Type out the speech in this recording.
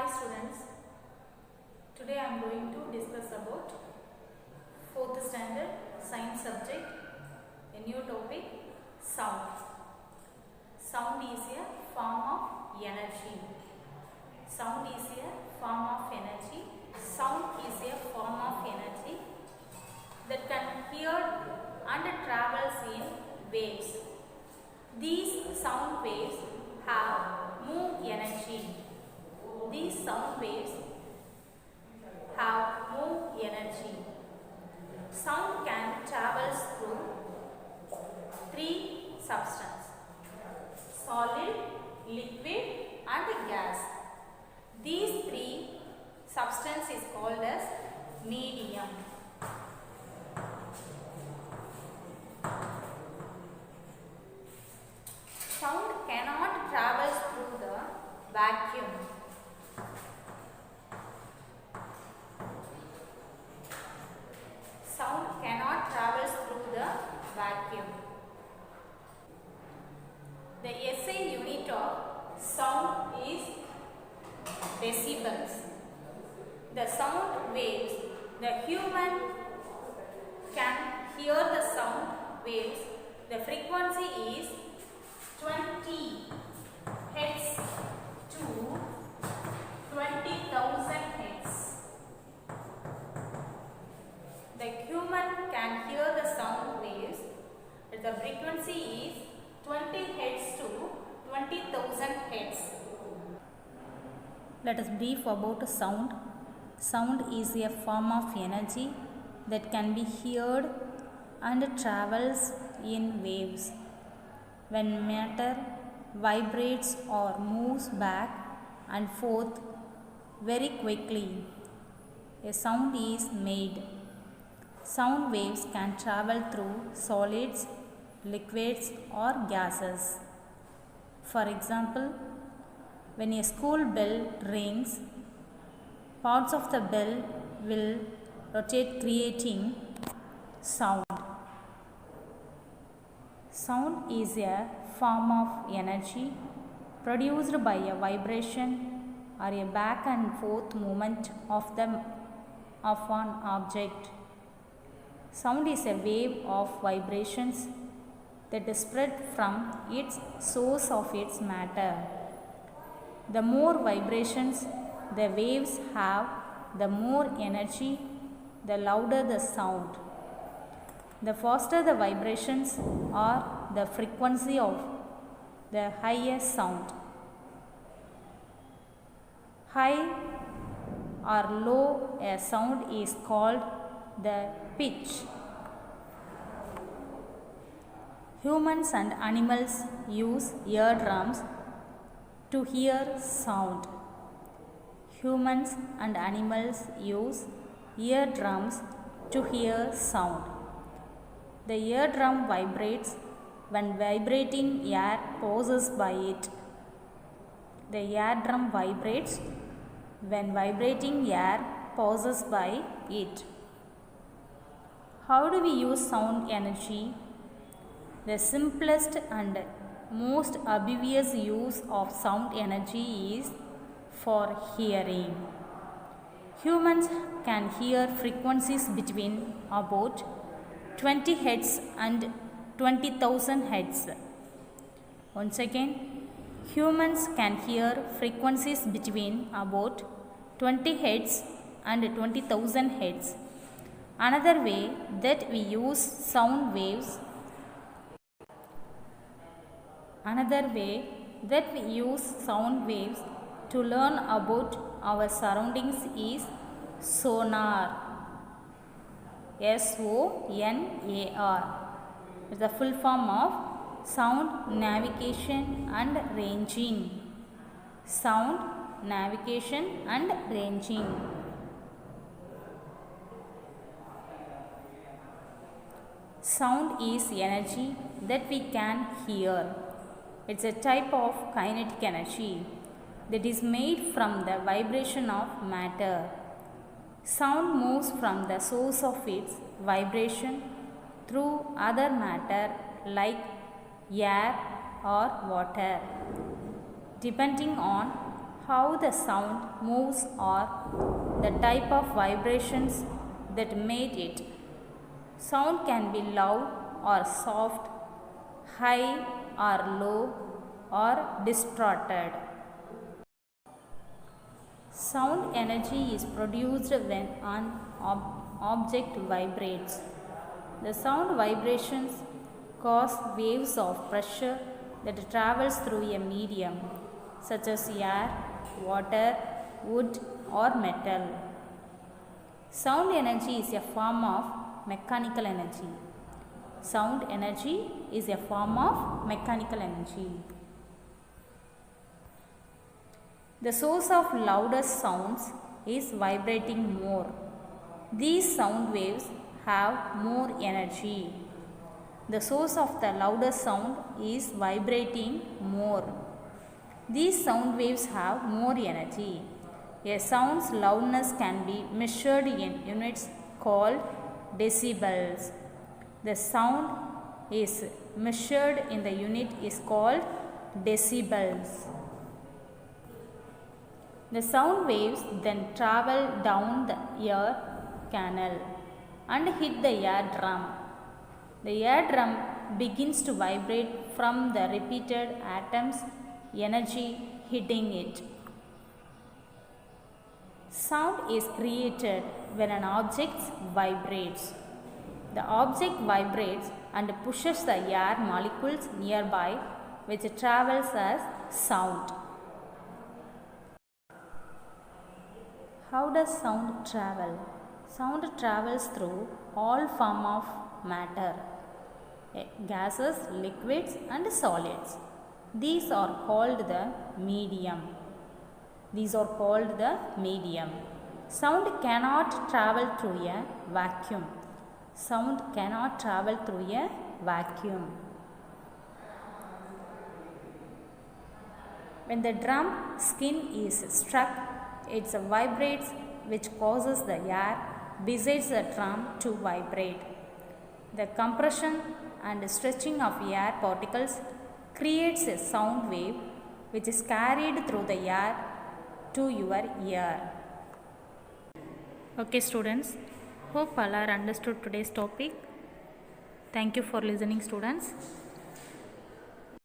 students, today I am going to discuss about 4th standard science subject, a new topic, sound. Sound is a form of energy. Sound is a form of energy. Sound is a form of energy that can hear and travels in waves. These sound waves have move energy. These sound waves have move energy. Sound can travel through three substances: solid, liquid and gas. These three substances is called as medium. Sound cannot travel through the vacuum. Sound cannot travel through the vacuum. The SI unit of sound is decibels. The sound waves, the human can hear the sound waves. The frequency is 20 Hz to 20,000 Hz. The human can hear the sound waves. The frequency is 20 Hz to 20,000 Hz. Let us brief about sound. Sound is a form of energy that can be heard and travels in waves. When matter vibrates or moves back and forth very quickly, a sound is made. Sound waves can travel through solids, liquids or gases. For example, when a school bell rings, parts of the bell will rotate creating sound. Sound is a form of energy produced by a vibration or a back and forth movement of an object. Sound is a wave of vibrations that is spread from its source of its matter. The more vibrations the waves have, the more energy, the louder the sound. The faster the vibrations or the frequency of the higher sound. High or low a sound is called the pitch. Humans and animals use eardrums to hear sound. Humans and animals use eardrums to hear sound. The eardrum vibrates when vibrating air passes by it. The eardrum vibrates when vibrating air passes by it. How do we use sound energy? The simplest and most obvious use of sound energy is for hearing. Humans can hear frequencies between about 20 Hz and 20,000 Hz. Once again, humans can hear frequencies between about 20 Hz and 20,000 Hz. Another way that we use sound waves to learn about our surroundings is sonar. SONAR is the full form of sound navigation and ranging. Sound navigation and ranging. Sound is energy that we can hear. It's a type of kinetic energy that is made from the vibration of matter. Sound moves from the source of its vibration through other matter like air or water. Depending on how the sound moves or the type of vibrations that made it. Sound can be loud or soft, high or low or distorted. Sound energy is produced when an object vibrates. The sound vibrations cause waves of pressure that travels through a medium such as air, water, wood or metal. Sound energy is a form of mechanical energy. Sound energy is a form of mechanical energy. The source of loudest sounds is vibrating more. These sound waves have more energy. The source of the loudest sound is vibrating more. These sound waves have more energy. A sound's loudness can be measured in units called decibels. The sound is measured in the unit is called decibels. The sound waves then travel down the ear canal and hit the ear drum. The ear drum begins to vibrate from the repeated atoms' energy hitting it. Sound is created when an object vibrates. The object vibrates and pushes the air molecules nearby, which travels as sound. How does sound travel? Sound travels through all forms of matter, gases, liquids and solids. These are called the medium. Sound cannot travel through a vacuum. Sound cannot travel through a vacuum. When the drum skin is struck, it vibrates, which causes the air besides the drum to vibrate. The compression and stretching of air particles creates a sound wave which is carried through the air to your ear. Okay students, hope all are understood today's topic. Thank you for listening students.